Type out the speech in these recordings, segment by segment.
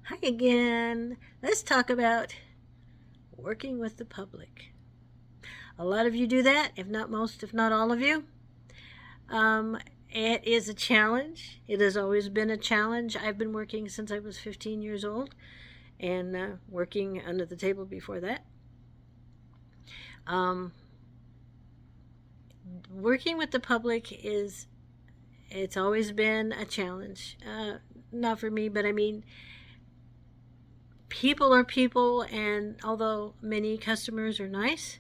Hi again. Let's talk about working with the public. A lot of you do that, if not most, if not all of you. Um, it is a challenge. It has always been a challenge. I've been working since I was 15 years old and working under the table before that. Um, Working with the public it's always been a challenge. Not for me, but I mean, people are people, and although many customers are nice,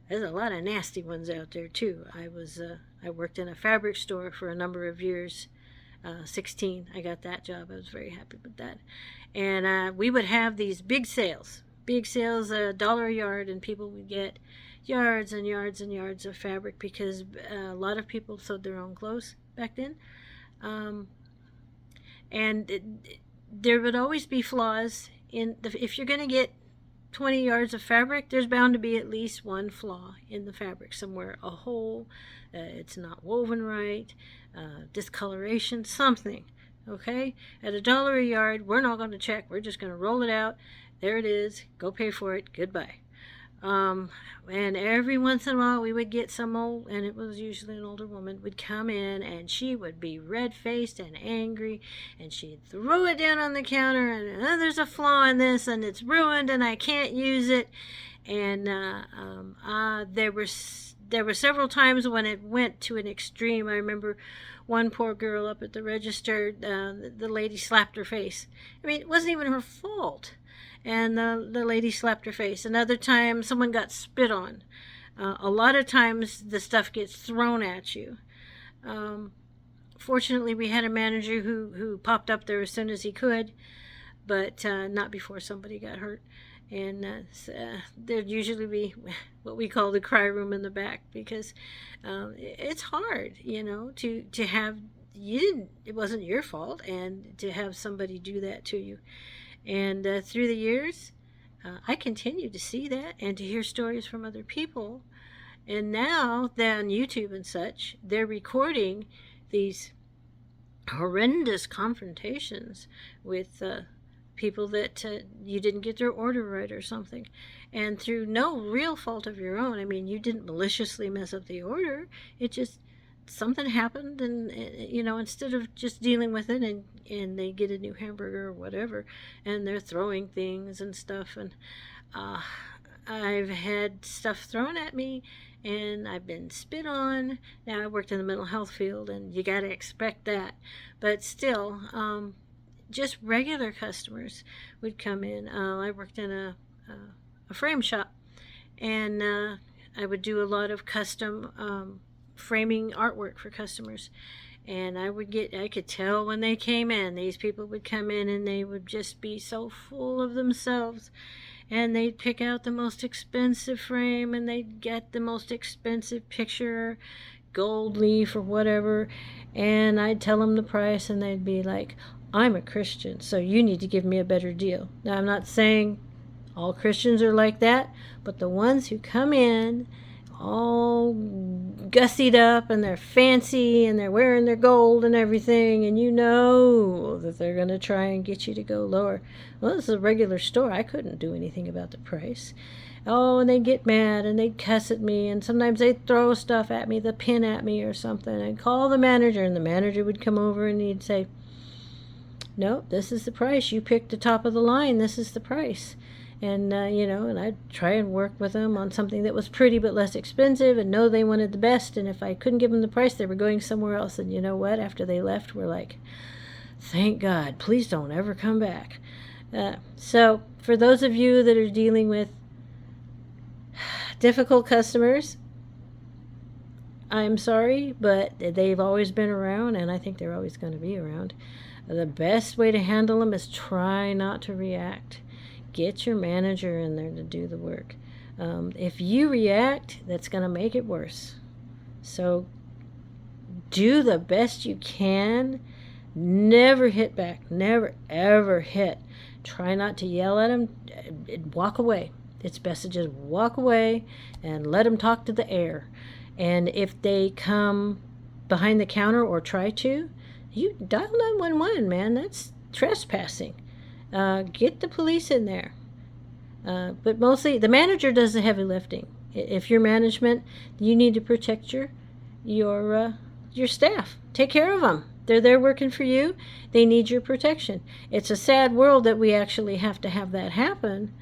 there's a lot of nasty ones out there too. I worked in a fabric store for a number of years. 16, I got that job. I was very happy with that. And we would have these big sales, $1 a yard, and people would get yards and yards and yards of fabric because a lot of people sewed their own clothes back then. Um, and there would always be flaws if you're going to get 20 yards of fabric, there's bound to be at least one flaw in the fabric somewhere. A hole, it's not woven right, discoloration, something. Okay? At $1 a yard, we're not going to check. We're just going to roll it out. There it is. Go pay for it. Goodbye. Um, and every once in a while, we would get some old, and it was usually an older woman, would come in and she would be red faced and angry, and she'd throw it down on the counter, and there's a flaw in this, and it's ruined, and I can't use it. And there were several times when it went to an extreme. I remember one poor girl up at the register, the lady slapped her face. I mean, it wasn't even her fault, and the lady slapped her face. Another time, someone got spit on. A lot of times, the stuff gets thrown at you. Um, Fortunately, we had a manager who popped up there as soon as he could, but not before somebody got hurt. And there'd usually be what we call the cry room in the back, because it's hard, to have it wasn't your fault, and to have somebody do that to you. And through the years, I continue to see that and to hear stories from other people. And now, that on YouTube and such, they're recording these horrendous confrontations with people that you didn't get their order right or something. And through no real fault of your own. I mean, you didn't maliciously mess up the order. It just, something happened, and instead of just dealing with it, and they get a new hamburger or whatever, and they're throwing things and stuff. And uh, I've had stuff thrown at me, and I've been spit on. Now, I worked in the mental health field, and you got to expect that. But still, just regular customers would come in. I worked in a frame shop, and I would do a lot of custom framing artwork for customers. And I could tell when they came in, these people would come in and they would just be so full of themselves. And they'd pick out the most expensive frame, and they'd get the most expensive picture, gold leaf or whatever. And I'd tell them the price, and they'd be like, I'm a Christian, so you need to give me a better deal. Now, I'm not saying all Christians are like that, but the ones who come in all gussied up, and they're fancy, and they're wearing their gold and everything, and you know that they're going to try and get you to go lower. Well, this is a regular store. I couldn't do anything about the price. Oh, and they'd get mad, and they'd cuss at me, and sometimes they'd throw stuff at me, the pin at me or something. I'd call the manager, and the manager would come over, and he'd say, no, this is the price. You picked the top of the line. This is the price. And, and I'd try and work with them on something that was pretty but less expensive, and know they wanted the best. And if I couldn't give them the price, they were going somewhere else. And you know what? After they left, we're like, thank God, please don't ever come back. So for those of you that are dealing with difficult customers, I'm sorry, but they've always been around, and I think they're always going to be around. The best way to handle them is try not to react. Get your manager in there to do the work. If you react, that's going to make it worse. So do the best you can. Never hit back. Never, ever hit. Try not to yell at them. Walk away. It's best to just walk away and let them talk to the air. And if they come behind the counter or try to, you dial 911, man. That's trespassing. Get the police in there. But mostly the manager does the heavy lifting. If you're management, you need to protect your staff. Take care of them. They're there working for you. They need your protection. It's a sad world that we actually have to have that happen,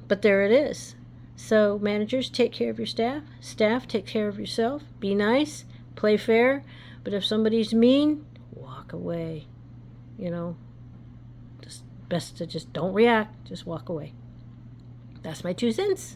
but there it is. So managers, take care of your staff. Staff, take care of yourself. Be nice. Play fair. But if somebody's mean, walk away. Just best to just don't react. Just walk away. That's my 2 cents.